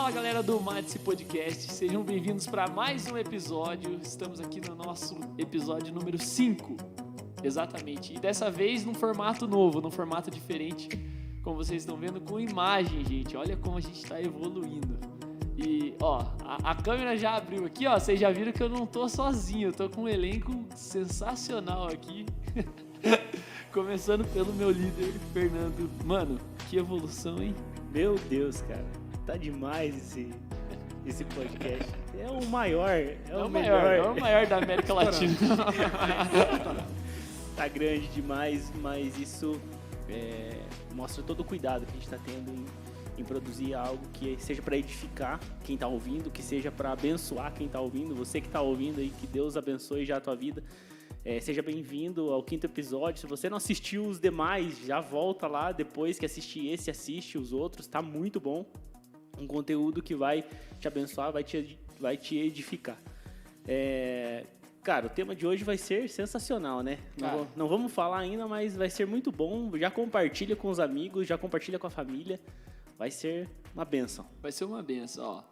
Fala galera do Mate Podcast, sejam bem-vindos para mais um episódio. Estamos aqui no nosso episódio número 5, exatamente. E dessa vez num formato novo, num formato diferente, como vocês estão vendo, com imagem, gente. Olha como a gente está evoluindo. E, ó, a câmera já abriu aqui, ó. Vocês já viram que eu não tô sozinho, eu tô com um elenco sensacional aqui. Começando pelo meu líder, Fernando. Mano, que evolução, hein? Meu Deus, cara. Tá demais esse podcast. É o maior. É o maior da América Latina. Tá grande demais, mas isso mostra todo o cuidado que a gente tá tendo em produzir algo que seja para edificar quem tá ouvindo, que seja para abençoar quem tá ouvindo. Você que tá ouvindo aí, que Deus abençoe já a tua vida. Seja bem-vindo ao 5º episódio. Se você não assistiu os demais, já volta lá depois que assistir esse, assiste os outros. Tá muito bom. Um conteúdo que vai te abençoar, vai te edificar. Cara, o tema de hoje vai ser sensacional, né? Não vamos falar ainda, mas vai ser muito bom. Já compartilha com os amigos, já compartilha com a família. Vai ser uma bênção. Vai ser uma bênção, ó.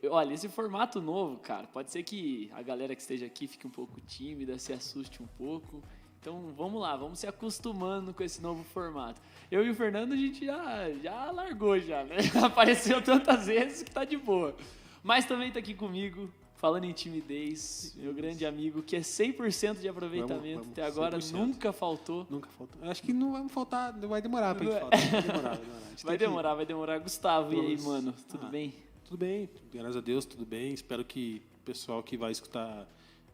Olha, esse formato novo, cara, pode ser que a galera que esteja aqui fique um pouco tímida, se assuste um pouco. Então, vamos lá, vamos se acostumando com esse novo formato. Eu e o Fernando, a gente já largou já, né? Apareceu tantas vezes que tá de boa. Mas também tá aqui comigo, falando em timidez, meu grande amigo, que é 100% de aproveitamento. Vamos, até agora 100%. Nunca faltou. Nunca faltou. Acho que não vai faltar, não vai demorar pra gente falar. Vai demorar. Gustavo, e aí, mano? Tudo bem? Tudo bem, graças a Deus, tudo bem. Espero que o pessoal que vai escutar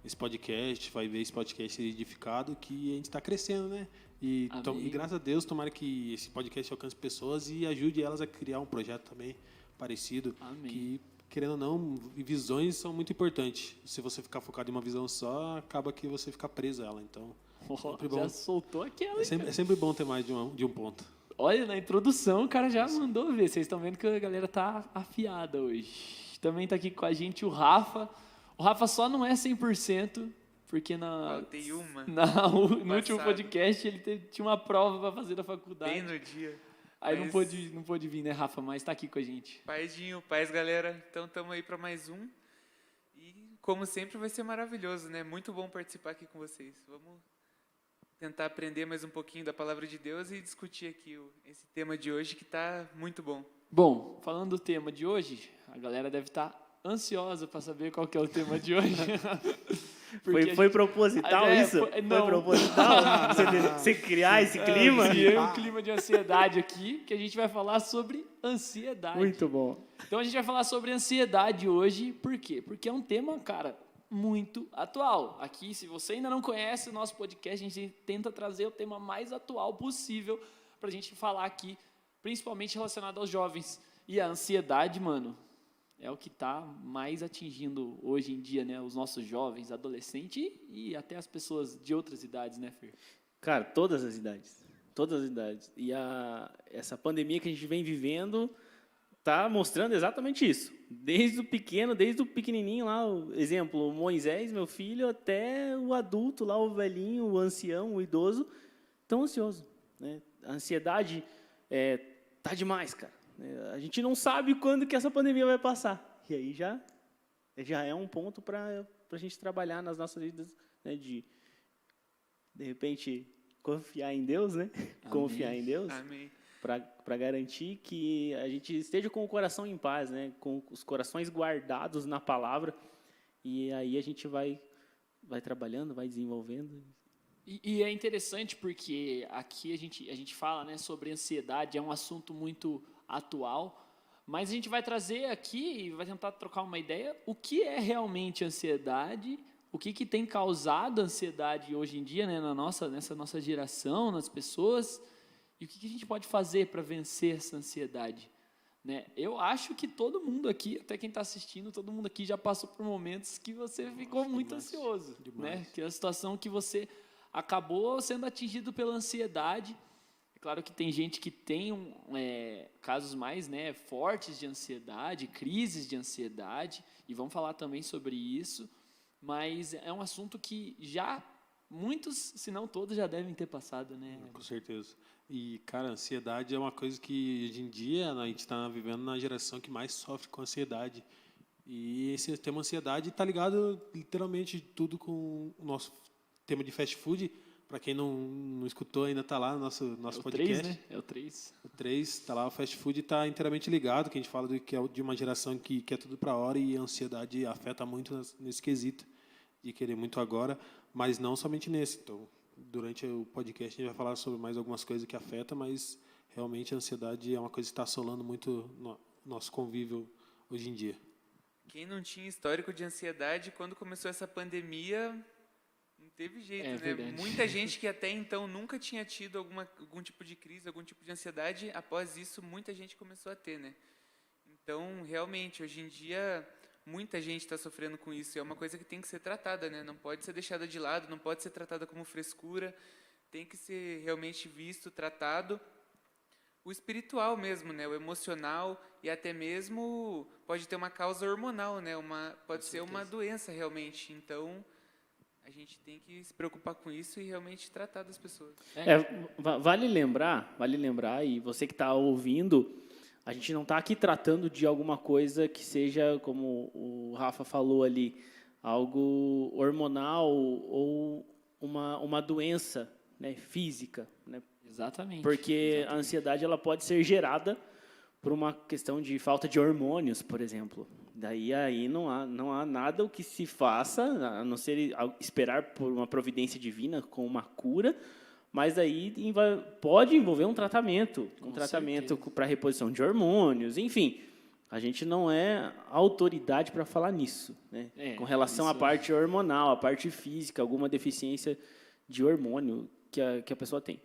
esse podcast, vai ver esse podcast edificado, que a gente está crescendo, né? E graças a Deus, tomara que esse podcast alcance pessoas e ajude elas a criar um projeto também parecido. Amém. Que, querendo ou não, visões são muito importantes. Se você ficar focado em uma visão só, acaba que você fica preso a ela. Então, já soltou aquela. É sempre bom ter mais de um ponto. Olha, na introdução o cara já mandou ver. Vocês estão vendo que a galera tá afiada hoje. Também tá aqui com a gente o Rafa. O Rafa só não é 100%, porque no último podcast ele tinha uma prova para fazer da faculdade. Bem no dia. Aí não pôde vir, né, Rafa? Mas tá aqui com a gente. Paz, galera. Então estamos aí para mais um. E, como sempre, vai ser maravilhoso, né? Muito bom participar aqui com vocês. Vamos tentar aprender mais um pouquinho da palavra de Deus e discutir aqui esse tema de hoje que tá muito bom. Bom, falando do tema de hoje, a galera deve estar ansiosa para saber qual que é o tema de hoje. Foi proposital isso? Não. Foi proposital? Você criar esse clima? Um clima de ansiedade aqui, que a gente vai falar sobre ansiedade. Muito bom. Então a gente vai falar sobre ansiedade hoje, por quê? Porque é um tema, cara, muito atual. Aqui, se você ainda não conhece o nosso podcast, a gente tenta trazer o tema mais atual possível pra gente falar aqui, principalmente relacionado aos jovens. E a ansiedade, mano, é o que está mais atingindo hoje em dia, né? Os nossos jovens, adolescentes e até as pessoas de outras idades, né, Fer? Cara, todas as idades. Todas as idades. E essa pandemia que a gente vem vivendo tá mostrando exatamente isso. Desde o pequenininho lá, o exemplo, o Moisés, meu filho, até o adulto lá, o velhinho, o ancião, o idoso, tão ansioso, né? A ansiedade tá demais, cara. A gente não sabe quando que essa pandemia vai passar. E aí já é um ponto para a gente trabalhar nas nossas vidas, né, de repente, confiar em Deus, né? Amém. Confiar em Deus. Amém. Para garantir que a gente esteja com o coração em paz, né? Com os corações guardados na palavra. E aí a gente vai trabalhando, vai desenvolvendo. E é interessante porque aqui a gente fala, né, sobre ansiedade, é um assunto muito atual, mas a gente vai trazer aqui e vai tentar trocar uma ideia o que é realmente ansiedade, o que tem causado ansiedade hoje em dia, né, nessa nossa geração, nas pessoas, e o que a gente pode fazer para vencer essa ansiedade, né? Eu acho que todo mundo aqui, até quem está assistindo, todo mundo aqui já passou por momentos que você ficou muito ansioso, né? Que é a situação que você acabou sendo atingido pela ansiedade. É claro que tem gente que tem casos mais, né, fortes de ansiedade, crises de ansiedade, e vamos falar também sobre isso, mas é um assunto que já muitos, se não todos, já devem ter passado, né? Com certeza. E, cara, ansiedade é uma coisa que, hoje em dia, a gente está vivendo na geração que mais sofre com ansiedade. E esse tema ansiedade está ligado, literalmente, tudo com o nosso tema de fast food. Para quem não escutou, ainda está lá no nosso podcast. 3, né? É o 3. O 3, está lá, o fast food está inteiramente ligado, que a gente fala que é de uma geração que quer tudo para a hora, e a ansiedade afeta muito nesse quesito, de querer muito agora, mas não somente nesse. Então, durante o podcast, a gente vai falar sobre mais algumas coisas que afetam, mas realmente a ansiedade é uma coisa que está assolando muito nosso convívio hoje em dia. Quem não tinha histórico de ansiedade, quando começou essa pandemia, não teve jeito, né? Verdade. Muita gente que até então nunca tinha tido algum tipo de crise, algum tipo de ansiedade, após isso, muita gente começou a ter, né? Então, realmente, hoje em dia, muita gente está sofrendo com isso. É uma coisa que tem que ser tratada, né? Não pode ser deixada de lado, não pode ser tratada como frescura. Tem que ser realmente visto, tratado. O espiritual mesmo, né? O emocional, e até mesmo pode ter uma causa hormonal, né? Pode ser uma doença realmente. Então, a gente tem que se preocupar com isso e realmente tratar das pessoas. Vale lembrar, e você que está ouvindo, a gente não está aqui tratando de alguma coisa que seja, como o Rafa falou ali, algo hormonal ou uma doença, né, física, né? Exatamente. Porque a ansiedade ela pode ser gerada por uma questão de falta de hormônios, por exemplo. Daí não há nada o que se faça, a não ser esperar por uma providência divina com uma cura, mas aí pode envolver um tratamento para reposição de hormônios, enfim. A gente não é autoridade para falar nisso, né? Com relação à parte hormonal, à parte física, alguma deficiência de hormônio que a pessoa tem.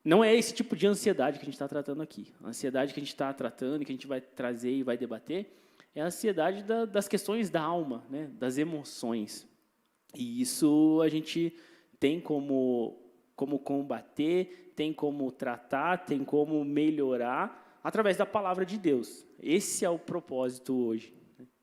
Não é esse tipo de ansiedade que a gente está tratando aqui. A ansiedade que a gente está tratando, que a gente vai trazer e vai debater, é a ansiedade das questões da alma, né? Das emoções. E isso a gente tem como combater, tem como tratar, tem como melhorar através da palavra de Deus. Esse é o propósito hoje.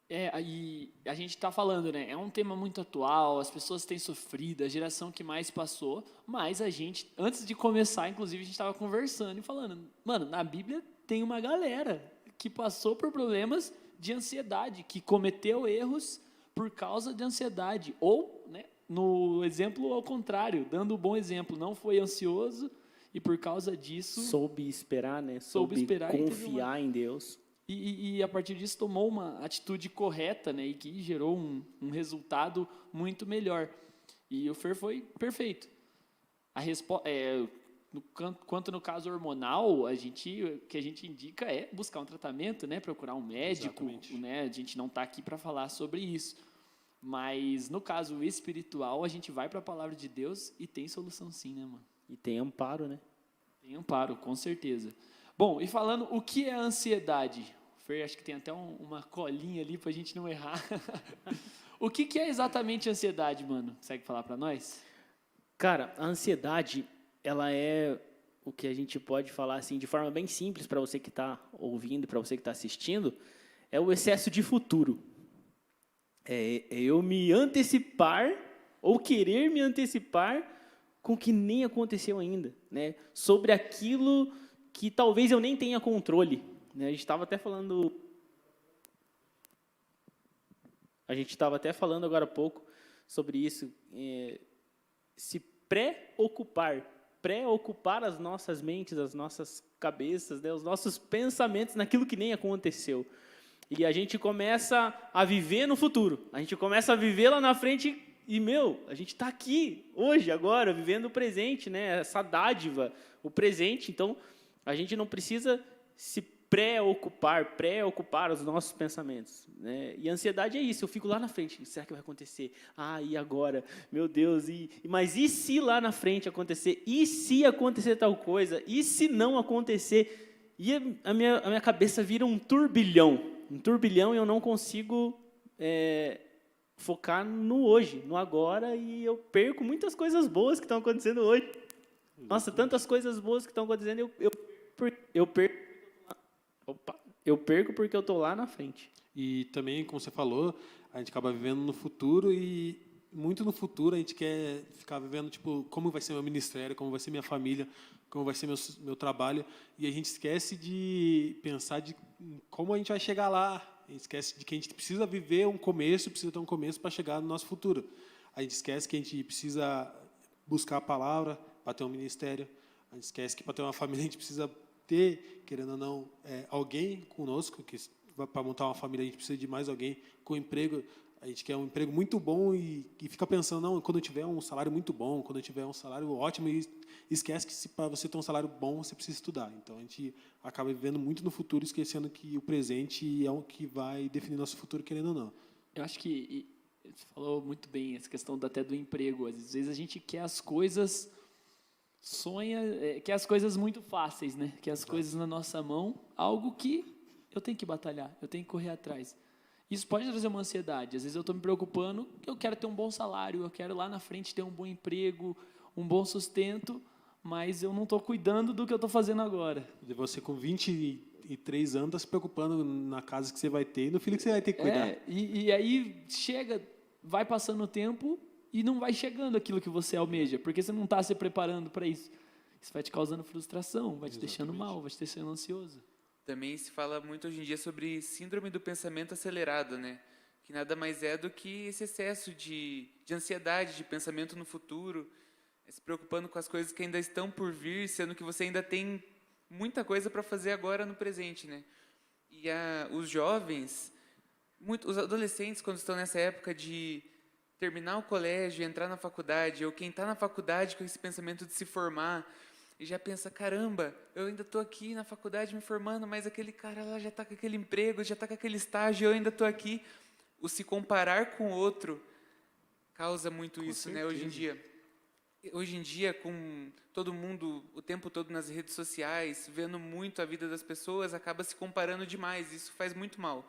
E a gente está falando, né? É um tema muito atual, as pessoas têm sofrido, a geração que mais passou, mas a gente, antes de começar, inclusive, a gente estava conversando e falando, mano, na Bíblia tem uma galera que passou por problemas de ansiedade, que cometeu erros por causa de ansiedade, ou, né, no exemplo ao contrário, dando um bom exemplo, não foi ansioso e por causa disso... Soube esperar, né? Soube esperar confiar em Deus. E a partir disso tomou uma atitude correta, né, e que gerou um resultado muito melhor. E o Fer foi perfeito. Quanto no caso hormonal, o que a gente indica é buscar um tratamento, né, procurar um médico, né, a gente não está aqui para falar sobre isso. Mas no caso espiritual, a gente vai para a palavra de Deus e tem solução sim, né, mano? E tem amparo, né? Tem amparo, com certeza. Bom, e falando, o que é a ansiedade? Fer, acho que tem até uma colinha ali para a gente não errar. O que é exatamente ansiedade, mano? Consegue falar para nós? Cara, a ansiedade, ela é o que a gente pode falar assim de forma bem simples para você que está ouvindo, para você que está assistindo, é o excesso de futuro. É eu me antecipar ou querer me antecipar com o que nem aconteceu ainda, né? Sobre aquilo que talvez eu nem tenha controle, né? A gente estava até falando agora há pouco sobre isso, se preocupar as nossas mentes, as nossas cabeças, né? Os nossos pensamentos naquilo que nem aconteceu. E a gente começa a viver no futuro, a gente começa a viver lá na frente e, a gente está aqui, hoje, agora, vivendo o presente, né? Essa dádiva, o presente. Então, a gente não precisa se preocupar os nossos pensamentos, né? E a ansiedade é isso, eu fico lá na frente, será que vai acontecer? E agora? Meu Deus, mas e se lá na frente acontecer? E se acontecer tal coisa? E se não acontecer? E a minha cabeça vira um turbilhão e eu não consigo focar no hoje, no agora, e eu perco muitas coisas boas que estão acontecendo hoje. Nossa, tantas coisas boas que estão acontecendo, eu perco porque eu estou lá na frente. E também, como você falou, a gente acaba vivendo no futuro e muito no futuro, a gente quer ficar vivendo, tipo, como vai ser meu ministério, como vai ser minha família, como vai ser meu trabalho, e a gente esquece de pensar de como a gente vai chegar lá. A gente esquece de que a gente precisa viver um começo, precisa ter um começo para chegar no nosso futuro. A gente esquece que a gente precisa buscar a palavra para ter um ministério. A gente esquece que para ter uma família a gente precisa ter, querendo ou não, alguém conosco, que para montar uma família a gente precisa de mais alguém com emprego. A gente quer um emprego muito bom e fica pensando, não, quando eu tiver um salário muito bom, quando eu tiver um salário ótimo, e esquece que para você ter um salário bom, você precisa estudar. Então, a gente acaba vivendo muito no futuro, esquecendo que o presente é o que vai definir nosso futuro, querendo ou não. Eu acho que você falou muito bem essa questão até do emprego. Às vezes a gente quer as coisas, quer as coisas muito fáceis, né? Quer as coisas na nossa mão, algo que eu tenho que batalhar, eu tenho que correr atrás. Isso pode trazer uma ansiedade. Às vezes eu estou me preocupando que eu quero ter um bom salário, eu quero lá na frente ter um bom emprego, um bom sustento, mas eu não estou cuidando do que eu estou fazendo agora. E você com 23 anos está se preocupando na casa que você vai ter e no filho que você vai ter que cuidar. E aí vai passando o tempo e não vai chegando aquilo que você almeja, porque você não está se preparando para isso. Isso vai te causando frustração, vai te deixando mal, vai te deixando ansioso. Também se fala muito hoje em dia sobre síndrome do pensamento acelerado, né? Que nada mais é do que esse excesso de ansiedade, de pensamento no futuro, se preocupando com as coisas que ainda estão por vir, sendo que você ainda tem muita coisa para fazer agora no presente, né? E os jovens, os adolescentes, quando estão nessa época de terminar o colégio, entrar na faculdade, ou quem está na faculdade com esse pensamento de se formar, e já pensa, caramba, eu ainda estou aqui na faculdade me formando, mas aquele cara lá já está com aquele emprego, já está com aquele estágio, eu ainda estou aqui. O se comparar com o outro causa muito com isso, certeza. Né? Hoje em dia, com todo mundo o tempo todo nas redes sociais, vendo muito a vida das pessoas, acaba se comparando demais. Isso faz muito mal.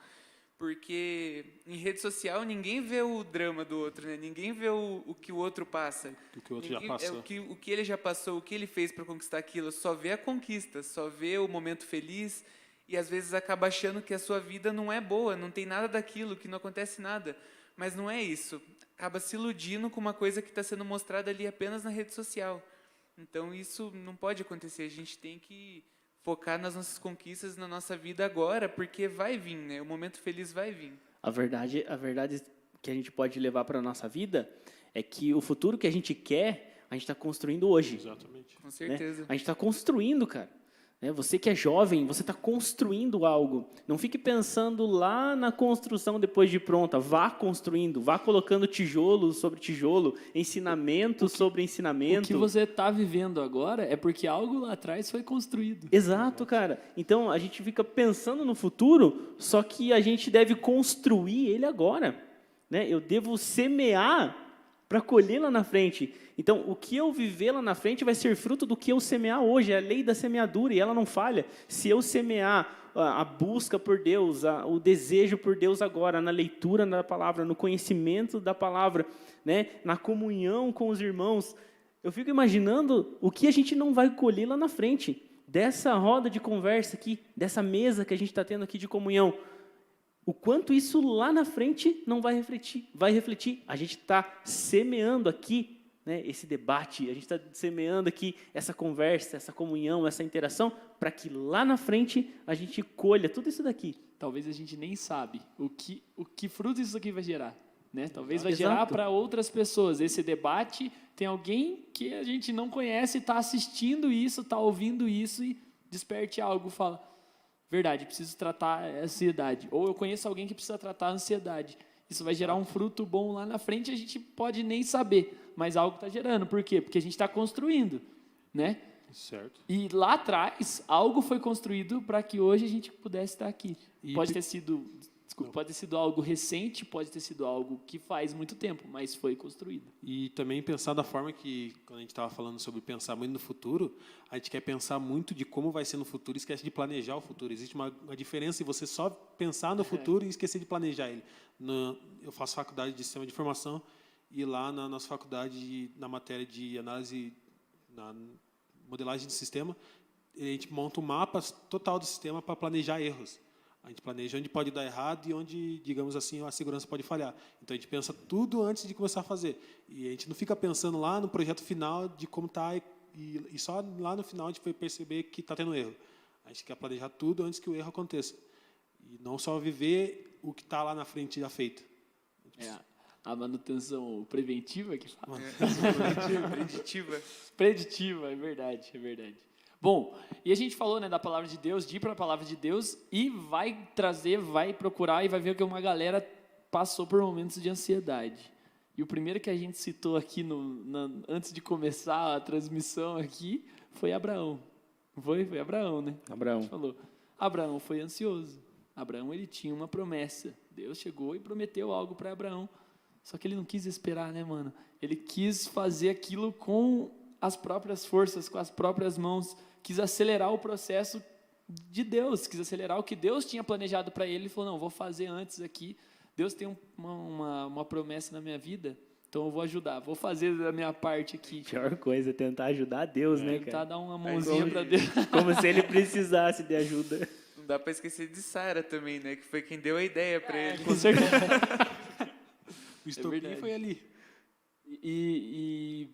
Porque em rede social ninguém vê o drama do outro, né? Ninguém vê o que o outro passa. O que o outro já passou. O que ele já passou, o que ele fez para conquistar aquilo. Só vê a conquista, só vê o momento feliz e às vezes acaba achando que a sua vida não é boa, não tem nada daquilo, que não acontece nada. Mas não é isso. Acaba se iludindo com uma coisa que está sendo mostrada ali apenas na rede social. Então isso não pode acontecer. A gente tem que focar nas nossas conquistas, na nossa vida agora, porque vai vir, né? O momento feliz vai vir. A verdade que a gente pode levar para a nossa vida é que o futuro que a gente quer, a gente está construindo hoje. Exatamente. Com certeza. Né? A gente está construindo, cara. Você que é jovem, você está construindo algo. Não fique pensando lá na construção depois de pronta. Vá construindo, vá colocando tijolo sobre tijolo, ensinamento sobre ensinamento. O que você está vivendo agora é porque algo lá atrás foi construído. Exato, cara. Então, a gente fica pensando no futuro, só que a gente deve construir ele agora. Né? Eu devo semear para colher lá na frente. Então, o que eu viver lá na frente vai ser fruto do que eu semear hoje. É a lei da semeadura e ela não falha. Se eu semear a busca por Deus, o desejo por Deus agora, na leitura da palavra, no conhecimento da palavra, né, na comunhão com os irmãos, eu fico imaginando o que a gente não vai colher lá na frente. Dessa roda de conversa aqui, dessa mesa que a gente está tendo aqui de comunhão. O quanto isso lá na frente não vai refletir. A gente está semeando aqui, né, esse debate, a gente está semeando aqui essa conversa, essa comunhão, essa interação, para que lá na frente a gente colha tudo isso daqui. Talvez a gente nem sabe o que fruto isso aqui vai gerar. Né? Talvez vai gerar para outras pessoas. Esse debate, tem alguém que a gente não conhece, está assistindo isso, está ouvindo isso e desperte algo, fala... Verdade, preciso tratar a ansiedade. Ou eu conheço alguém que precisa tratar a ansiedade. Isso vai gerar um fruto bom lá na frente, a gente pode nem saber, mas algo está gerando. Por quê? Porque a gente está construindo, né? Certo. E lá atrás, algo foi construído para que hoje a gente pudesse estar aqui. Pode ter sido algo recente, pode ter sido algo que faz muito tempo, mas foi construído. E também pensar da forma que, quando a gente estava falando sobre pensar muito no futuro, a gente quer pensar muito de como vai ser no futuro e esquece de planejar o futuro. Existe uma diferença em você só pensar no futuro e esquecer de planejar ele. Eu faço faculdade de sistema de informação e lá na nossa faculdade, na matéria de análise, na modelagem de sistema, a gente monta um mapa total do sistema para planejar erros. A gente planeja onde pode dar errado e onde, digamos assim, a segurança pode falhar. Então, a gente pensa tudo antes de começar a fazer. E a gente não fica pensando lá no projeto final de como está e só lá no final a gente vai perceber que está tendo erro. A gente quer planejar tudo antes que o erro aconteça. E não só viver o que está lá na frente já feito. A manutenção preventiva que fala. Preditiva. Preditiva, é verdade. Bom, e a gente falou, né, da palavra de Deus, de ir para a palavra de Deus e vai procurar e vai ver que uma galera passou por momentos de ansiedade. E o primeiro que a gente citou aqui antes de começar a transmissão aqui foi Abraão. Foi Abraão, né? Abraão. A gente falou. Abraão foi ansioso. Abraão, ele tinha uma promessa. Deus chegou e prometeu algo para Abraão. Só que ele não quis esperar, né, mano? Ele quis fazer aquilo com as próprias forças, com as próprias mãos. Quis acelerar o processo de Deus. Quis acelerar o que Deus tinha planejado para ele. Ele falou, não, vou fazer antes aqui. Deus tem uma promessa na minha vida, então eu vou ajudar. Vou fazer a minha parte aqui. A pior coisa é tentar ajudar Deus, né, cara? Tentar dar uma mãozinha para Deus. Como se ele precisasse de ajuda. Não dá para esquecer de Sara também, né? Que foi quem deu a ideia para ele. Com certeza. O estopim foi ali. E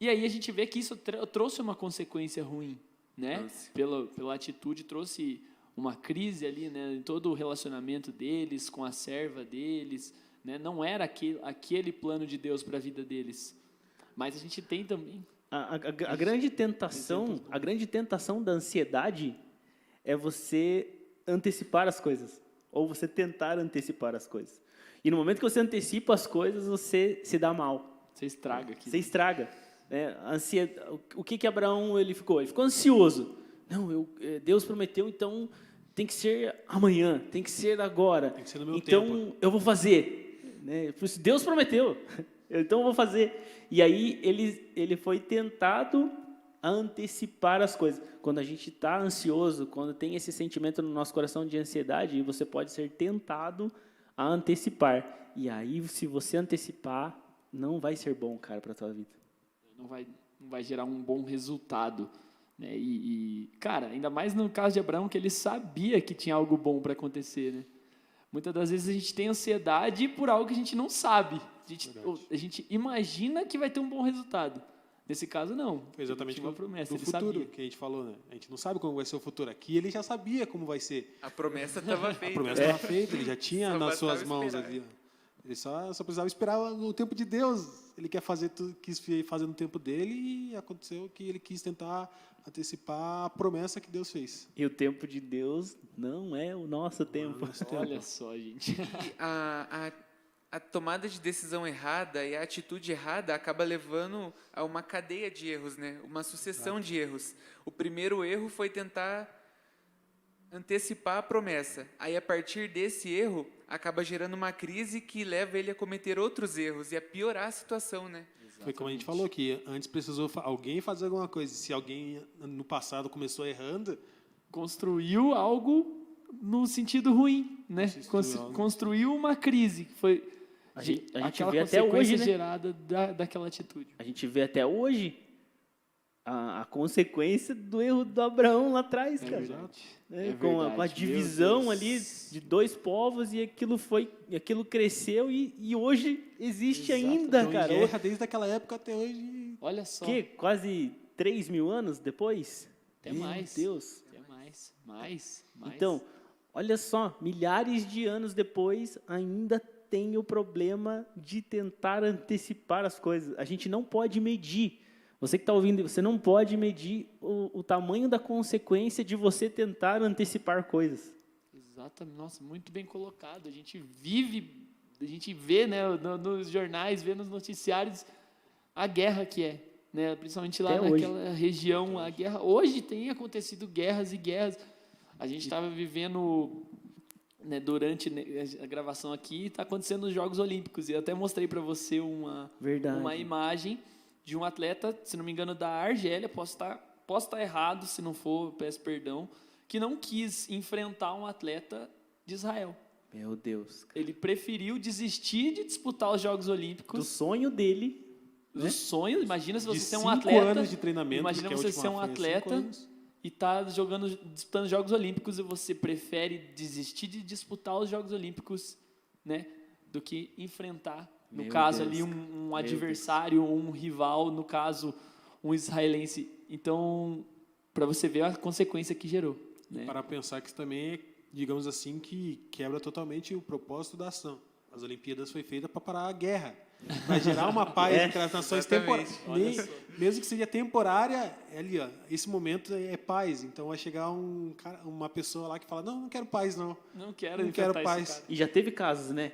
aí a gente vê que isso trouxe uma consequência ruim, né? Pela atitude, trouxe uma crise ali, né? Em todo o relacionamento deles, com a serva deles, né? Não era aquele plano de Deus para a vida deles. Mas a gente tem também... A grande tentação da ansiedade é você antecipar as coisas, ou você tentar antecipar as coisas. E no momento que você antecipa as coisas, você se dá mal. Você estraga aqui. Você estraga. O que Abraão ele ficou? Ele ficou ansioso. Não, Deus prometeu, então tem que ser amanhã, tem que ser agora. Tem que ser no meu então tempo. eu vou fazer. Né? Deus prometeu, então eu vou fazer. E aí ele foi tentado a antecipar as coisas. Quando a gente está ansioso, quando tem esse sentimento no nosso coração de ansiedade, você pode ser tentado a antecipar. E aí, se você antecipar, não vai ser bom, cara, para a tua vida. Não vai gerar um bom resultado. Né? Cara, ainda mais no caso de Abraão, que ele sabia que tinha algo bom para acontecer. Né? Muitas das vezes a gente tem ansiedade por algo que a gente não sabe. A gente imagina que vai ter um bom resultado. Nesse caso, não. Foi exatamente uma promessa. No futuro que a gente falou, né? A gente não sabe como vai ser o futuro. Aqui ele já sabia como vai ser. A promessa estava feita. A promessa estava feita, ele já tinha Só nas suas bastava mãos esperar. ali. Ele só precisava esperar o tempo de Deus. Ele quer fazer tudo, quis fazer no tempo dele e aconteceu que ele quis tentar antecipar a promessa que Deus fez. E o tempo de Deus não é o nosso tempo. Olha só, gente. E a tomada de decisão errada e a atitude errada acaba levando a uma cadeia de erros, né? Uma sucessão de erros. O primeiro erro foi tentar antecipar a promessa. Aí, a partir desse erro, acaba gerando uma crise que leva ele a cometer outros erros e a piorar a situação, né? Foi como a gente falou, que antes precisou alguém fazer alguma coisa. Se alguém no passado começou errando... Construiu algo no sentido ruim, né? Construiu uma crise, que foi A gente aquela vê até hoje, né? gerada daquela atitude. A gente vê até hoje a consequência do erro do Abraão lá atrás, cara. Com a divisão ali de dois povos e aquilo cresceu e hoje existe ainda, Então, cara. guerra desde aquela época até hoje. Olha só. Quase 3.000 anos depois? Até mais. Meu Deus. Até mais. Então, olha só, milhares de anos depois ainda tem o problema de tentar antecipar as coisas. A gente não pode medir. Você que está ouvindo, você não pode medir o tamanho da consequência de você tentar antecipar coisas. Exatamente. Nossa, muito bem colocado. A gente vê, né, nos jornais, vê nos noticiários a guerra que é, né, principalmente lá Até naquela hoje. região, a guerra. Hoje tem acontecido guerras e guerras. A gente estava vivendo, né, durante a gravação aqui, está acontecendo os Jogos Olímpicos. E eu até mostrei para você uma imagem de um atleta, se não me engano, da Argélia, posso estar errado, se não for, peço perdão, que não quis enfrentar um atleta de Israel. Meu Deus. Cara. Ele preferiu desistir de disputar os Jogos Olímpicos. Do sonho dele. Do sonho, imagina se você ser um 5 atleta. anos de treinamento. Imagina você ser um atleta e está disputando os Jogos Olímpicos e você prefere desistir de disputar os Jogos Olímpicos, né, do que enfrentar, no Meu caso Deus. ali, um adversário ou um rival, no caso, um israelense. Então, para você ver a consequência que gerou. Né? Para pensar que isso também é, digamos assim, que quebra totalmente o propósito da ação. As Olimpíadas foi feita para parar a guerra, para gerar uma paz entre as nações temporárias. Mesmo que seja temporária, é ali, ó, esse momento é paz. Então vai chegar uma pessoa lá que fala, não quero paz, não. Não quero paz. E já teve casos, né?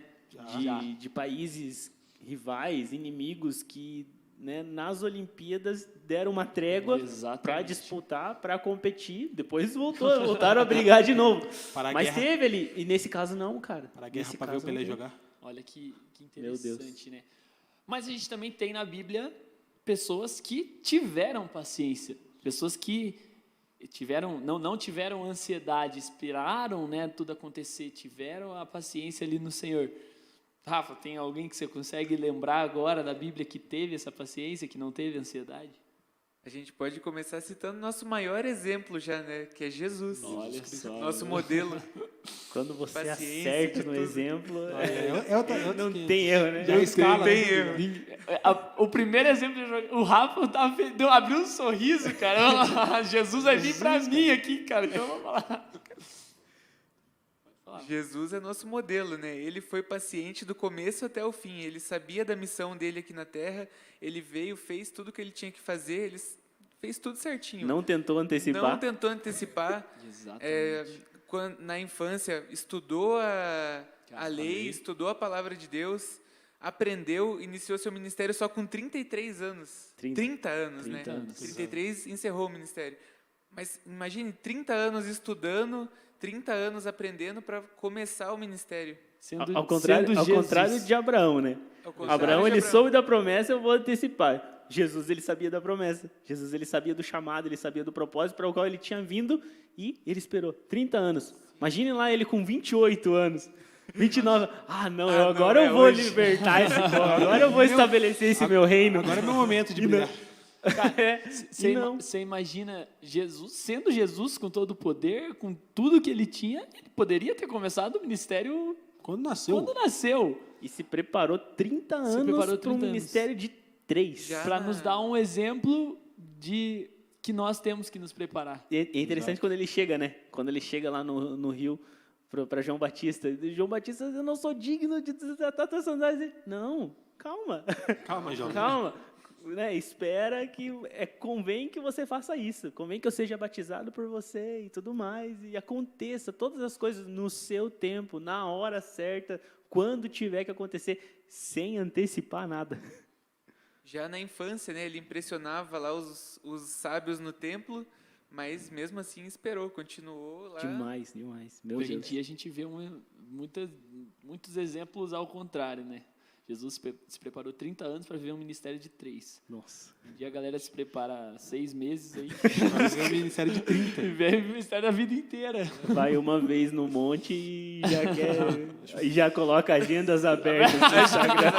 Já. De países rivais, inimigos, que, né, nas Olimpíadas deram uma trégua para disputar, para competir. Depois voltaram a brigar de novo. Mas teve ali. E nesse caso, não, cara. Para a guerra, para ver o Pelé jogar. Olha que interessante, né? Mas a gente também tem na Bíblia pessoas que tiveram paciência, pessoas que não tiveram ansiedade, esperaram, né, tudo acontecer, tiveram a paciência ali no Senhor. Rafa, tem alguém que você consegue lembrar agora da Bíblia que teve essa paciência, que não teve ansiedade? A gente pode começar citando nosso maior exemplo já, né? Que é Jesus. Olha só. Nosso modelo. Quando você Paciência acerta de no tudo. exemplo, Não tem erro, né? escala, tem né? erro. O primeiro exemplo, o Rafa abriu um sorriso, cara. Jesus vai vir pra mim aqui, cara. Então vamos falar. Jesus é nosso modelo, né? Ele foi paciente do começo até o fim. Ele sabia da missão dele aqui na Terra. Ele veio, fez tudo o que ele tinha que fazer. Ele fez tudo certinho. Não tentou antecipar. Não tentou antecipar. Exatamente. Na infância, estudou a lei, estudou a palavra de Deus, aprendeu, iniciou seu ministério só com 33 anos. 30 anos, 30 né? anos. 33 encerrou o ministério. Mas imagine 30 anos estudando, 30 anos aprendendo para começar o ministério. Ao contrário de Abraão, né? Abraão, ele soube da promessa, eu vou antecipar. Jesus, ele sabia da promessa. Jesus, ele sabia do chamado, ele sabia do propósito para o qual ele tinha vindo e ele esperou 30 anos. Imagine lá ele com 28 anos. 29. Agora eu vou libertar esse povo. Agora eu vou estabelecer esse meu reino. Agora é meu momento de brilhar. Você imagina Jesus, sendo Jesus com todo o poder, com tudo que ele tinha, ele poderia ter começado o ministério quando nasceu. E se preparou 30 anos para um ministério de 3. Para nos dar um exemplo de que nós temos que nos preparar. É interessante quando ele chega, né? Quando ele chega lá no Rio para João Batista. João Batista, eu não sou digno de desatar tuas sandálias. Não, calma. Calma, João. Calma. Né, espera que convém que você faça isso, convém que eu seja batizado por você e tudo mais, e aconteça todas as coisas no seu tempo, na hora certa, quando tiver que acontecer, sem antecipar nada. Já na infância, né, ele impressionava lá os sábios no templo, mas mesmo assim esperou, continuou lá. Demais. Hoje em dia a gente vê muitos exemplos ao contrário, né? Jesus se preparou 30 anos para viver um ministério de 3. Nossa. Um dia a galera se prepara 6 meses aí. Vai viver um ministério de 30. Viver o ministério da vida inteira. Vai uma vez no monte e já coloca agendas abertas no Instagram.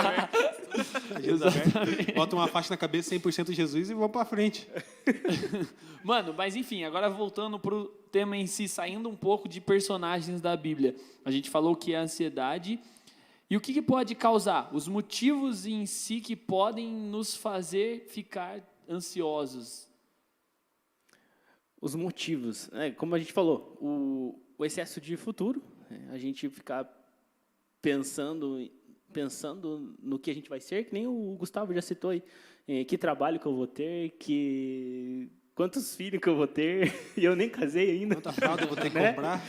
Exatamente. Bota uma faixa na cabeça, 100% Jesus e vamos para frente. Mano, mas enfim, agora voltando para o tema em si, saindo um pouco de personagens da Bíblia. A gente falou que é a ansiedade. E o que pode causar? Os motivos em si que podem nos fazer ficar ansiosos. Os motivos, como a gente falou, o excesso de futuro, a gente ficar pensando no que a gente vai ser, que nem o Gustavo já citou aí, que trabalho que eu vou ter, quantos filhos que eu vou ter, e eu nem casei ainda. Quanta fralda eu vou ter que comprar.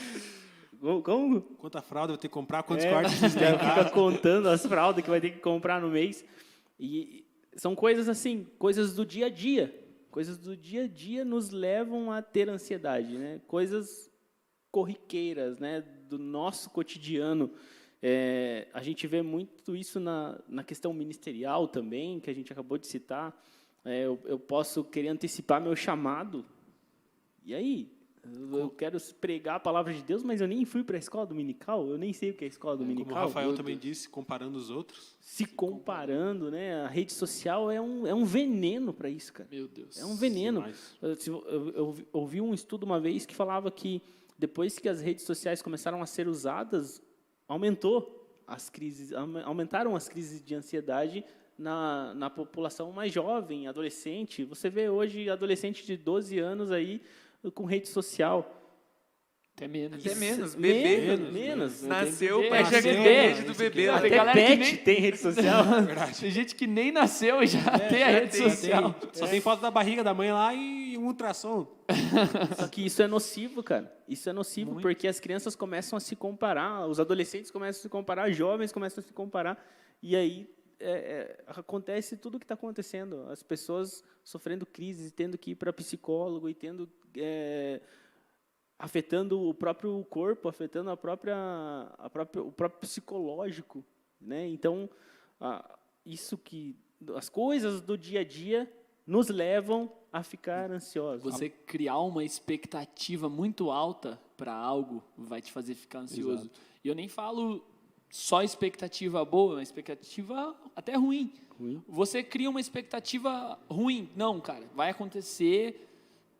Como? Quanta fralda eu vou ter que comprar, quantos quartos preciso fica contando as fraldas que vai ter que comprar no mês. E são coisas assim, coisas do dia a dia. Coisas do dia a dia nos levam a ter ansiedade, né? Coisas corriqueiras, né? Do nosso cotidiano. A gente vê muito isso na questão ministerial também, que a gente acabou de citar. Eu posso querer antecipar meu chamado. E aí? Eu quero pregar a palavra de Deus, mas eu nem fui para a escola dominical, eu nem sei o que é escola dominical. Como o Rafael também disse, comparando os outros. Se comparando, né? A rede social é um veneno para isso, cara. Meu Deus. É um veneno. Demais. Eu ouvi um estudo uma vez que falava que depois que as redes sociais começaram a ser usadas, aumentaram as crises de ansiedade na população mais jovem, adolescente. Você vê hoje adolescente de 12 anos aí com rede social. Até menos. Até menos, bebê. Menos. Nasceu, bebê, pai já nasceu, ganha bebê. rede do bebê. Tem lá. Até galera que pet nem- tem rede social. Tem gente que nem nasceu e já tem a rede tem, social. Só tem foto da barriga da mãe lá e um ultrassom. Só que isso é nocivo, cara. Isso é nocivo porque as crianças começam a se comparar, os adolescentes começam a se comparar, os jovens começam a se comparar, e aí acontece tudo o que está acontecendo. As pessoas sofrendo crises, tendo que ir para psicólogo e afetando o próprio corpo, afetando o próprio psicológico, né? Então, as coisas do dia a dia nos levam a ficar ansiosos. Você criar uma expectativa muito alta para algo vai te fazer ficar ansioso. Exato. E eu nem falo só expectativa boa, uma expectativa até ruim. Você cria uma expectativa ruim. Não, cara, vai acontecer.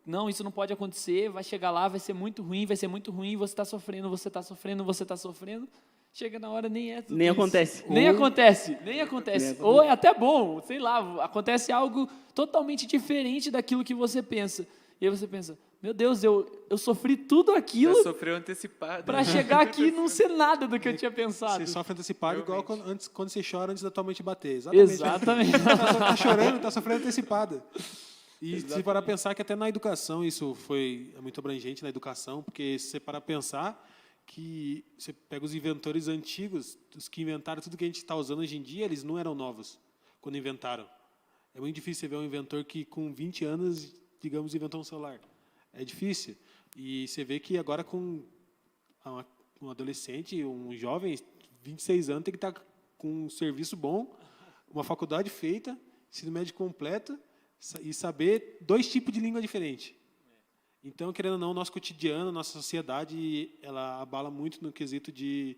Não, isso não pode acontecer. Vai chegar lá, vai ser muito ruim, vai ser muito ruim. Você está sofrendo, você está sofrendo, você está sofrendo. Chega na hora, nem é tudo Nem isso. acontece. Nem acontece. Ou é até bom, sei lá, acontece algo totalmente diferente daquilo que você pensa. E aí você pensa, meu Deus, eu sofri tudo aquilo Já sofreu antecipado. para chegar aqui e não ser nada do que eu tinha pensado. Você sofre antecipado igual Realmente. quando você chora antes da tua mãe te bater. Exatamente. Tá chorando, tá sofrendo antecipado. E se parar a pensar que até na educação isso é muito abrangente na educação, porque se você parar a pensar que você pega os inventores antigos, os que inventaram tudo que a gente está usando hoje em dia, eles não eram novos quando inventaram. É muito difícil você ver um inventor que com 20 anos, digamos, inventou um celular. É difícil. E você vê que agora com um adolescente, um jovem, 26 anos, tem que estar com um serviço bom, uma faculdade feita, ensino médio completo e saber 2 tipos de língua diferente. Então, querendo ou não, o nosso cotidiano, nossa sociedade, ela abala muito no quesito de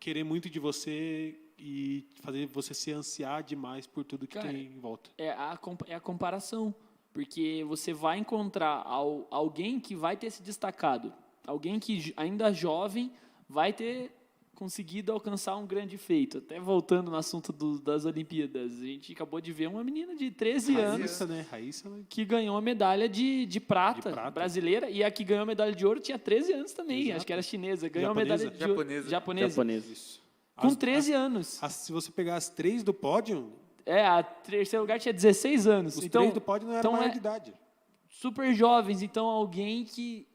querer muito de você e fazer você se ansiar demais por tudo que Cara, tem em volta. É a comparação. Porque você vai encontrar alguém que vai ter se destacado. Alguém que, ainda jovem, vai ter conseguido alcançar um grande feito. Até voltando no assunto das Olimpíadas. A gente acabou de ver uma menina de 13 anos Raíssa, né? Raíssa, né? que ganhou a medalha de prata, De prata. brasileira. E a que ganhou a medalha de ouro tinha 13 anos também. Exato. Acho que era chinesa. Ganhou a Japonesa. medalha de ouro. Japonesa. Japonesa. Isso. Com 13 anos. Se você pegar as 3 do pódio, A terceiro lugar tinha 16 anos. os Então, 3 do pódio não eram então maior é- de idade. super jovens, então alguém que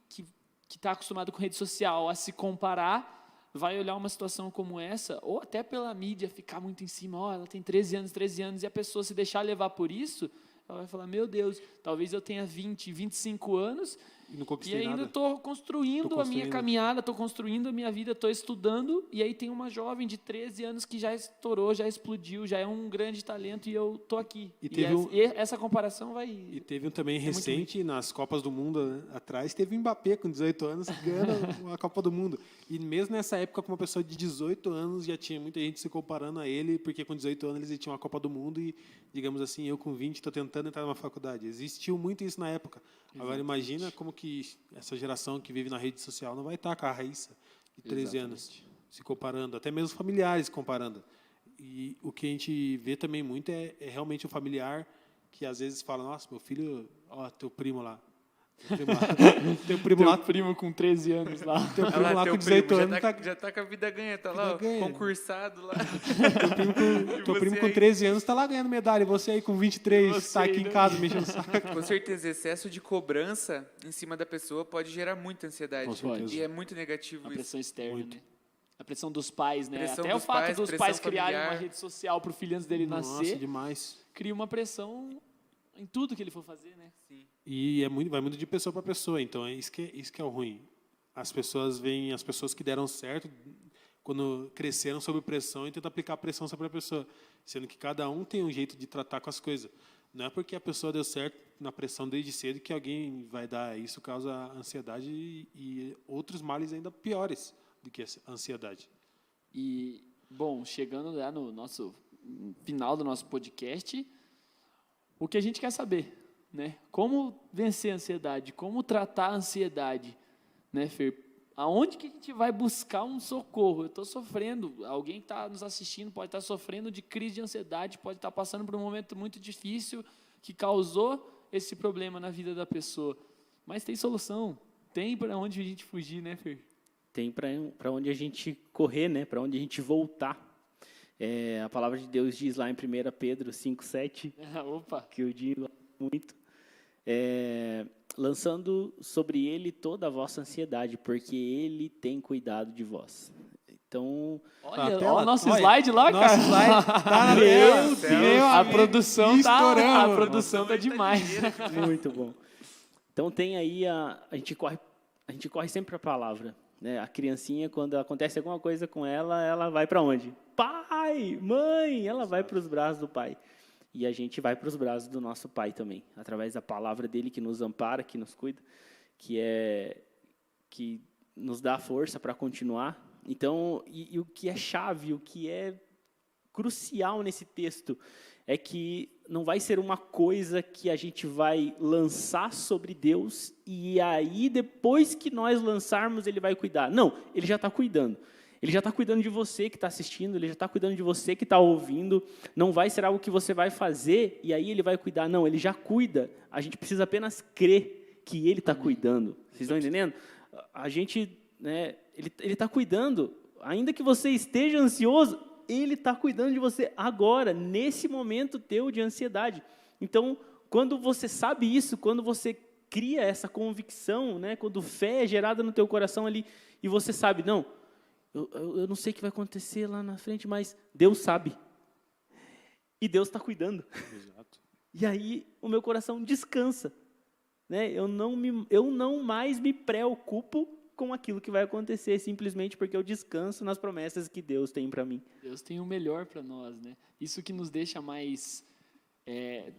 está acostumado com rede social a se comparar, vai olhar uma situação como essa, ou até pela mídia ficar muito em cima, ela tem 13 anos, e a pessoa se deixar levar por isso, ela vai falar, meu Deus, talvez eu tenha 20, 25 anos, E não e conquistei ainda nada. estou construindo a minha construindo. caminhada, estou construindo a minha vida, estou estudando, e aí tem uma jovem de 13 anos que já estourou, já explodiu, já é um grande talento, e eu estou aqui. E teve essa comparação vai... E teve um também muito recente, nas Copas do Mundo, né, atrás, teve o Mbappé com 18 anos ganhando a Copa do Mundo. E mesmo nessa época, com uma pessoa de 18 anos, já tinha muita gente se comparando a ele, porque com 18 anos eles tinham a Copa do Mundo e, digamos assim, eu com 20 estou tentando entrar numa faculdade. Existiu muito isso na época. Agora imagina como que essa geração que vive na rede social não vai estar com a Raíssa de 13 anos se comparando, até mesmo familiares comparando. E o que a gente vê também muito é realmente o familiar que às vezes fala, nossa, meu filho, ó, teu primo lá. Teu primo lá, primo com 13 anos lá. teu Olha primo lá, lá teu com 18 primo, anos já tá com a vida ganha, tá Vida lá, ó, ganha. concursado lá. teu primo você com aí? 13 anos tá lá ganhando medalha, e você aí com 23 Você tá aqui aí, em né? casa mexendo o saco. Com certeza, excesso de cobrança em cima da pessoa pode gerar muita ansiedade. Com certeza. E é muito negativo A isso. pressão externa, Muito. né? A pressão dos pais, né? Pressão Até o dos fato pais, dos pressão pais criarem familiar. uma rede social para o filho antes dele Nossa, nascer, demais. cria uma pressão em tudo que ele for fazer, né? Sim. E vai muito de pessoa para pessoa, então é isso que é o ruim. As pessoas veem as pessoas que deram certo quando cresceram sob pressão e tentam aplicar pressão sobre a pessoa, sendo que cada um tem um jeito de tratar com as coisas. não é porque a pessoa deu certo na pressão desde cedo que alguém vai dar. Isso causa ansiedade e outros males ainda piores do que a ansiedade. E, bom, chegando já no nosso final do nosso podcast, o que a gente quer saber, né? Como vencer a ansiedade, como tratar a ansiedade, né, Fer? Aonde que a gente vai buscar um socorro? Eu estou sofrendo, alguém que está nos assistindo pode estar sofrendo de crise de ansiedade, pode estar passando por um momento muito difícil que causou esse problema na vida da pessoa. Mas tem solução, tem para onde a gente fugir, né, Fer? Tem para onde a gente correr, né? Para onde a gente voltar. A palavra de Deus diz lá em 1 Pedro 5,7, Opa! que eu digo muito, lançando sobre ele toda a vossa ansiedade, porque ele tem cuidado de vós. Então, Olha, tela, o nosso olha, slide lá, nosso cara. slide tá na Meu tela, Deus, meu a amigo, produção estouramos. tá demais. muito bom. Então tem aí a gente corre sempre para a palavra, né? A criancinha, quando acontece alguma coisa com ela, ela vai para onde? Pai, mãe, ela vai para os braços do pai. E a gente vai para os braços do nosso pai também, através da palavra dele que nos ampara, que nos cuida, que nos dá força para continuar. Então, e o que é chave, o que é crucial nesse texto é que não vai ser uma coisa que a gente vai lançar sobre Deus e aí, depois que nós lançarmos, ele vai cuidar. Não, ele já está cuidando. Ele já está cuidando de você que está assistindo, ele já está cuidando de você que está ouvindo. Não vai ser algo que você vai fazer e aí ele vai cuidar. Não, ele já cuida. A gente precisa apenas crer que ele está cuidando. Vocês estão entendendo? A gente, né, ele está cuidando. Ainda que você esteja ansioso, ele está cuidando de você agora, nesse momento teu de ansiedade. Então, quando você sabe isso, quando você cria essa convicção, né, quando fé é gerada no teu coração ali, e você sabe, não, eu não sei o que vai acontecer lá na frente, mas Deus sabe. E Deus está cuidando. Exato. E aí o meu coração descansa. Né? Eu não mais me preocupo com aquilo que vai acontecer, simplesmente porque eu descanso nas promessas que Deus tem para mim. Deus tem o melhor para nós, né? Isso que nos deixa mais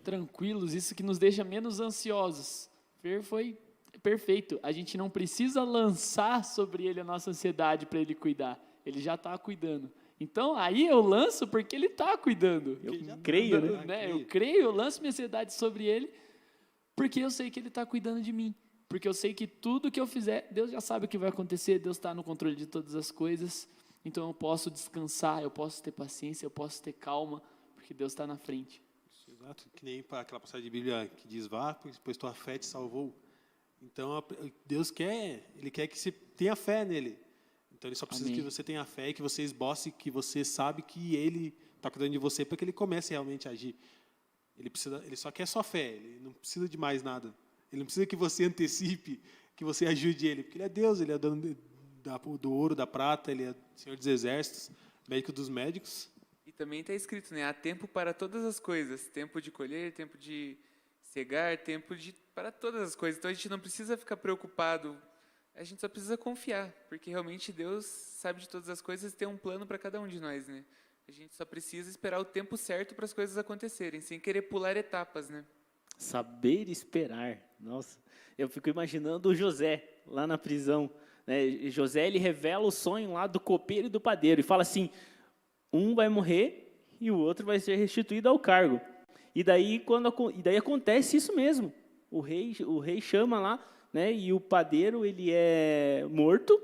tranquilos, isso que nos deixa menos ansiosos. Fer foi perfeito. A gente não precisa lançar sobre ele a nossa ansiedade para ele cuidar. Ele já está cuidando. Então, aí eu lanço porque ele está cuidando. Eu creio, né? Eu creio, eu lanço minha ansiedade sobre ele porque eu sei que ele está cuidando de mim. Porque eu sei que tudo que eu fizer, Deus já sabe o que vai acontecer, Deus está no controle de todas as coisas. Então, eu posso descansar, eu posso ter paciência, eu posso ter calma, porque Deus está na frente. Exato. Que nem para aquela passagem de Bíblia que diz, vá, pois tua fé te salvou. Então, Deus Ele quer que você tenha fé nele. Então, Ele só precisa que você tenha fé e que você esboce, que você sabe que Ele está cuidando de você para que Ele comece realmente a agir. Ele só quer só fé, Ele não precisa de mais nada. Ele não precisa que você antecipe, que você ajude Ele, porque Ele é Deus, Ele é dono do ouro, da prata, Ele é Senhor dos exércitos, médico dos médicos. E também está escrito, né? Há tempo para todas as coisas, tempo de colher, tempo de cegar, tempo para todas as coisas. Então, a gente não precisa ficar preocupado, a gente só precisa confiar, porque realmente Deus sabe de todas as coisas e tem um plano para cada um de nós, né? A gente só precisa esperar o tempo certo para as coisas acontecerem, sem querer pular etapas, né? Saber esperar. Nossa, eu fico imaginando o José lá na prisão. Né? José, ele revela o sonho lá do copeiro e do padeiro e fala assim, um vai morrer e o outro vai ser restituído ao cargo. E daí acontece isso mesmo. O rei chama lá, né, e o padeiro ele é morto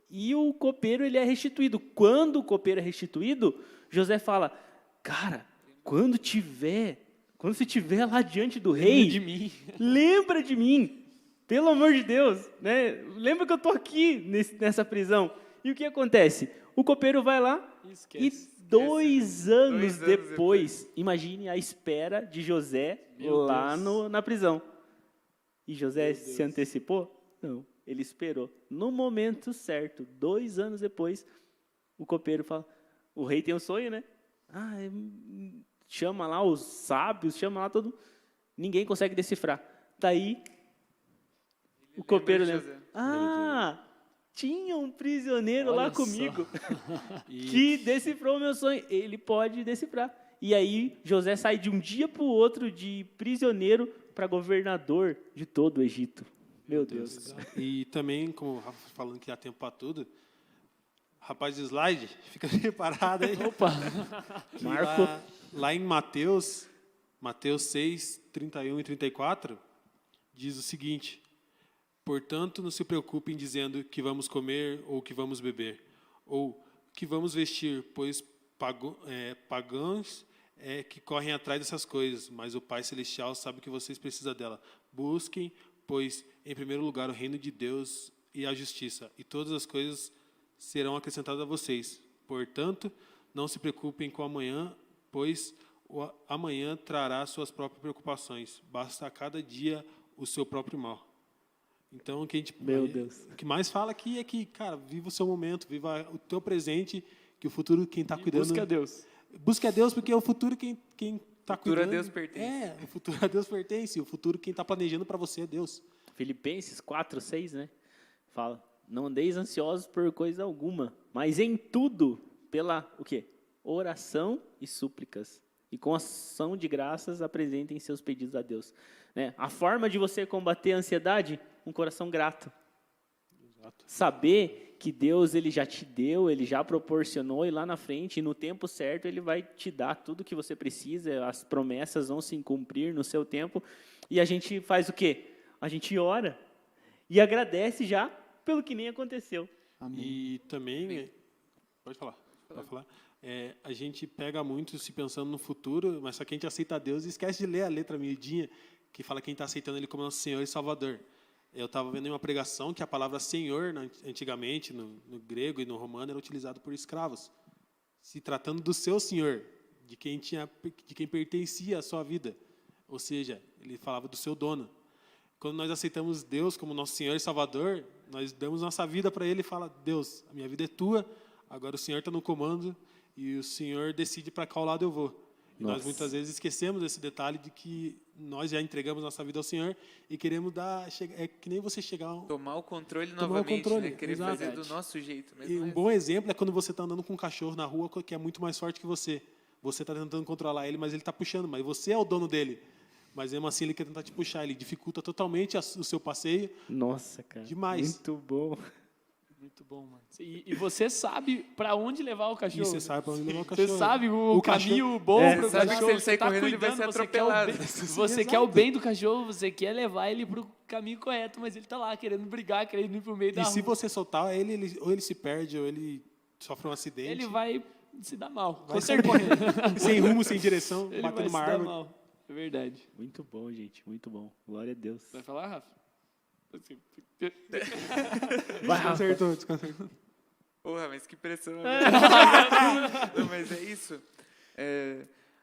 e o copeiro ele é restituído. Quando o copeiro é restituído, José fala, cara, quando você estiver lá diante do rei, lembra de mim, pelo amor de Deus, né? Lembra que eu estou aqui nessa prisão. E o que acontece? O copeiro vai lá e 2 anos depois, imagine a espera de José lá na prisão. E José se antecipou? Não, ele esperou. No momento certo, 2 anos depois, o copeiro fala, o rei tem um sonho, né? Chama lá os sábios, chama lá todo mundo. Ninguém consegue decifrar. Daí, o copeiro lembra. Tinha um prisioneiro lá comigo que decifrou o meu sonho. Ele pode decifrar. e aí José sai de um dia para o outro de prisioneiro para governador de todo o Egito. Meu Deus. E também, como o Rafa falando que há tempo para tudo, rapaz de slide, fica preparado aí. Opa! Marco. Lá em Mateus 6, 31 e 34, diz o seguinte: portanto, não se preocupem dizendo que vamos comer ou que vamos beber, ou que vamos vestir, pois pagãos que correm atrás dessas coisas, mas o Pai Celestial sabe que vocês precisam dela. Busquem, pois, em primeiro lugar, o reino de Deus e a justiça, e todas as coisas serão acrescentadas a vocês. Portanto, não se preocupem com amanhã, pois o amanhã trará suas próprias preocupações. Basta a cada dia o seu próprio mal. Então, o que a gente, Meu Deus. o que mais fala aqui é que, cara, viva o seu momento, viva o teu presente, que o futuro quem está cuidando. Busca a Deus. Busque a Deus, porque é o futuro quem está cuidando. O futuro a Deus pertence. O futuro a Deus pertence. O futuro quem está planejando para você é Deus. Filipenses 4, 6, né? Fala, não andeis ansiosos por coisa alguma, mas em tudo, pela, o quê? Oração e súplicas. E com ação de graças, apresentem seus pedidos a Deus. Né? A forma de você combater a ansiedade, um coração grato. Exato. Saber que Deus ele já te deu, ele já proporcionou, e lá na frente, no tempo certo, ele vai te dar tudo que você precisa, as promessas vão se cumprir no seu tempo, e a gente faz o quê? A gente ora e agradece já pelo que nem aconteceu. Amém. E também, pode falar. A gente pega muito se pensando no futuro, mas só que a gente aceita Deus e esquece de ler a letra miudinha, que fala quem está aceitando Ele como nosso Senhor e Salvador. Eu estava vendo em uma pregação que a palavra Senhor, antigamente, no grego e no romano, era utilizado por escravos. Se tratando do seu Senhor, de quem pertencia à sua vida. Ou seja, ele falava do seu dono. Quando nós aceitamos Deus como nosso Senhor e Salvador, nós damos nossa vida para Ele e fala, Deus, a minha vida é tua, agora o Senhor está no comando e o Senhor decide para qual lado eu vou. E nós muitas vezes esquecemos esse detalhe de que nós já entregamos nossa vida ao Senhor e queremos dar... É que nem você chegar... Tomar o controle Tomar o novamente, controle, né? Querer exato. fazer do nosso jeito. Mas E não um é bom exemplo é quando você está andando com um cachorro na rua que é muito mais forte que você. Você está tentando controlar ele, mas ele está puxando, mas você é o dono dele. Mas mesmo assim ele quer tentar te puxar, ele dificulta totalmente o seu passeio. Nossa, cara. Demais. Muito bom. Muito bom, mano. E você sabe para onde levar o cachorro. E você sabe para onde levar o cachorro. Você sabe o caminho cachorro- bom É. para o Você sabe que cachorro. se ele sair Você tá correndo, ele vai cuidando, ser você quer o atropelado. bem- Você quer o bem do cachorro, você quer levar ele para o caminho correto, mas ele tá lá querendo brigar, querendo ir pro meio da E rua. se você soltar, ou ele se perde, ou ele sofre um acidente. Ele vai se dar mal. vai sair correndo. Sem rumo, sem direção, Ele batendo vai numa se dar árvore. mal. É verdade. Muito bom, gente. Muito bom. Glória a Deus. Vai falar, Rafa? Vai, Rafa. Desconcertou. Porra, mas que pressão. Não, mas é isso.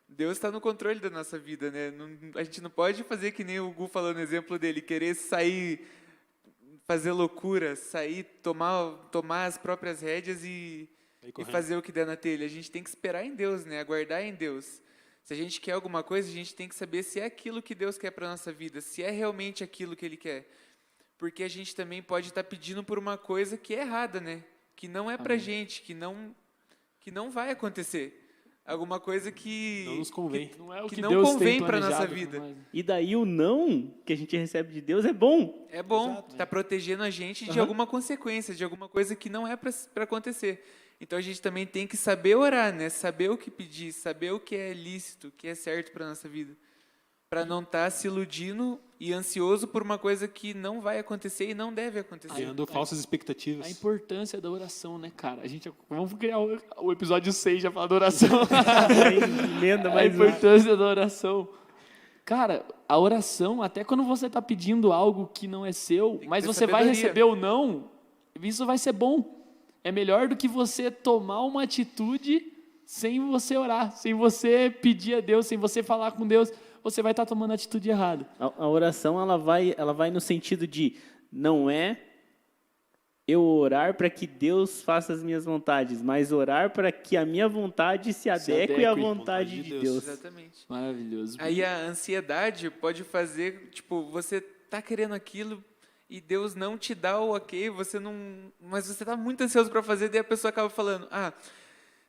Deus está no controle da nossa vida, né? A gente não pode fazer que nem o Gu falou no exemplo dele, querer sair, fazer loucura, sair, tomar as próprias rédeas e fazer o que der na telha. A gente tem que esperar em Deus, né? Aguardar em Deus. Se a gente quer alguma coisa, a gente tem que saber se é aquilo que Deus quer para a nossa vida, se é realmente aquilo que Ele quer. Porque a gente também pode estar pedindo por uma coisa que é errada, né? Que não é pra gente, que não vai acontecer. Alguma coisa que Não nos convém. Não é o Que que não Deus convém tem pra planejado nossa pra vida. nós. E daí o não que a gente recebe de Deus é bom. é bom, Exato. tá protegendo a gente de alguma consequência, de alguma coisa que não é para acontecer. Então a gente também tem que saber orar, né? Saber o que pedir, saber o que é lícito, o que é certo para nossa vida, para não estar se iludindo e ansioso por uma coisa que não vai acontecer e não deve acontecer. Criando falsas expectativas. A importância da oração, né, cara? Vamos criar o episódio 6 já falar da oração. Aí emenda A mais um. importância da oração. Cara, a oração, até quando você está pedindo algo que não é seu, que mas ter você vai sabedoria. receber ou não, isso vai ser bom. É melhor do que você tomar uma atitude sem você orar, sem você pedir a Deus, sem você falar com Deus, você vai estar tomando a atitude errada. A oração ela vai no sentido de não é eu orar para que Deus faça as minhas vontades, mas orar para que a minha vontade se adeque à adeque à vontade de Deus. Exatamente. Maravilhoso. Aí a ansiedade pode fazer, tipo, você tá querendo aquilo e Deus não te dá o ok, mas você tá muito ansioso para fazer, daí a pessoa acaba falando,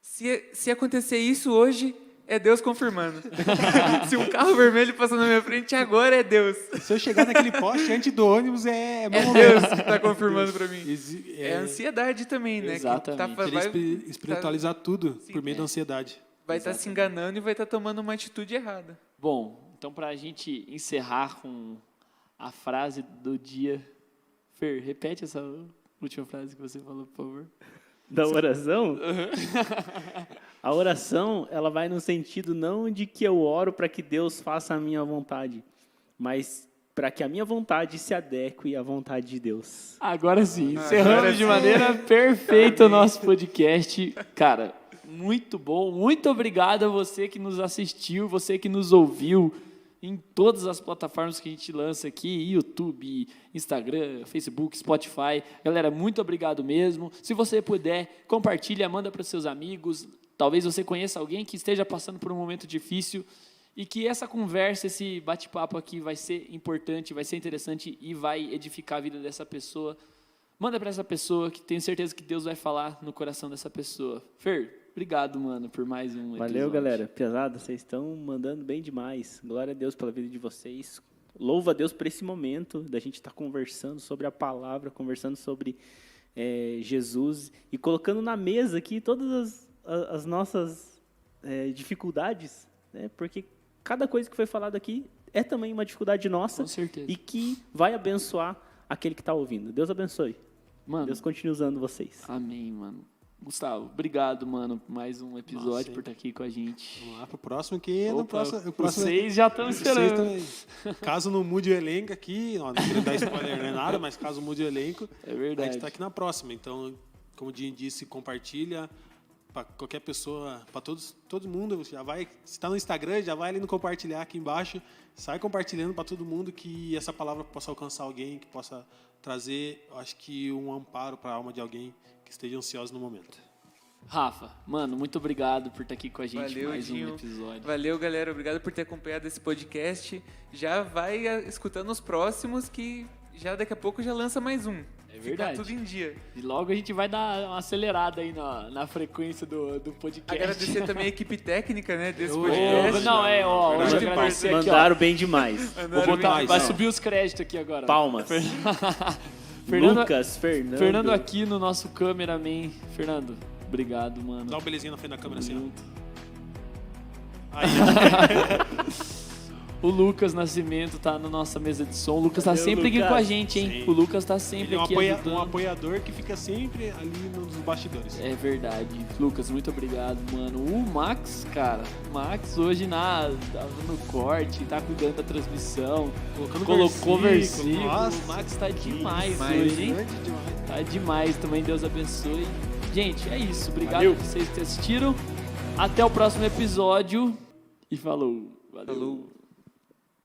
se acontecer isso hoje, é Deus confirmando. Se um carro vermelho passou na minha frente, agora é Deus. Se eu chegar naquele poste antes do ônibus, é bom É momento. Deus que está confirmando para mim. É É, ansiedade também, né? Exatamente. querer espiritualizar tudo Sim, por meio da ansiedade. Vai estar se enganando e vai estar tomando uma atitude errada. Bom, então para a gente encerrar com a frase do dia, Fer, repete essa última frase que você falou, por favor. Da oração? A oração, ela vai no sentido não de que eu oro para que Deus faça a minha vontade, mas para que a minha vontade se adeque à vontade de Deus. Agora sim, Agora encerramos de sim. maneira perfeita o nosso podcast. Cara, muito bom. Muito obrigado a você que nos assistiu, você que nos ouviu em todas as plataformas que a gente lança aqui, YouTube, Instagram, Facebook, Spotify. Galera, muito obrigado mesmo. Se você puder, compartilha, manda para os seus amigos. Talvez você conheça alguém que esteja passando por um momento difícil e que essa conversa, esse bate-papo aqui vai ser importante, vai ser interessante e vai edificar a vida dessa pessoa. Manda para essa pessoa, que tenho certeza que Deus vai falar no coração dessa pessoa. Fer, obrigado, mano, por mais um episódio. Valeu, galera. Pesado, vocês estão mandando bem demais. Glória a Deus pela vida de vocês. Louva a Deus por esse momento da gente estar conversando sobre a palavra, conversando sobre Jesus e colocando na mesa aqui todas as nossas dificuldades, né? Porque cada coisa que foi falada aqui é também uma dificuldade nossa. Com certeza. E que vai abençoar aquele que está ouvindo. Deus abençoe. Mano, Deus continue usando vocês. amém, mano. Gustavo, obrigado, mano, por mais um episódio, Nossa, por estar aqui com a gente. Vamos lá pro próximo, que no Opa, próximo, o próximo vocês já estão vocês esperando. também. Caso não mude o elenco aqui, não queria dar spoiler nem nada, mas caso mude o elenco, É a verdade. gente está aqui na próxima. Então, como o Dinho disse, compartilha para qualquer pessoa, para todo mundo. Já vai, se está no Instagram, já vai ali no compartilhar aqui embaixo. Sai compartilhando para todo mundo, que essa palavra possa alcançar alguém, que possa trazer, acho que, um amparo para a alma de alguém que esteja ansioso no momento. Rafa, mano, muito obrigado por estar aqui com a gente Valeu, mais Dinho. um episódio. Valeu, galera. Obrigado por ter acompanhado esse podcast. Já vai escutando os próximos, que já daqui a pouco já lança mais um. É Fica verdade. tudo em dia. E logo a gente vai dar uma acelerada aí na frequência do podcast. Agradecer também a equipe técnica, né, desse Ô, podcast. não, hoje Verdade, agradecer aqui, ó. Mandaram bem demais. Vou botar, demais, vai ó. subir os créditos aqui agora. Palmas. Fernando, Lucas, Fernando. Fernando aqui no nosso cameraman. Fernando, obrigado, mano. Dá um belezinha na frente da câmera assim. ó. Junto. Aí, O Lucas Nascimento tá na nossa mesa de som. O Lucas tá Valeu, sempre aqui Lucas. com a gente, hein? Sim. O Lucas tá sempre ele é um, aqui ajudando. um apoiador que fica sempre ali nos bastidores. É verdade. Lucas, muito obrigado, mano. O Max, cara. O Max hoje tava no corte, tá cuidando da transmissão. Colocou versículo. Nossa, O Max tá demais demais, hoje, hein? grande demais. Tá demais também. Deus abençoe. Gente, é isso. Obrigado Valeu. por vocês que assistiram. Até o próximo episódio. E falou. Valeu. Falou.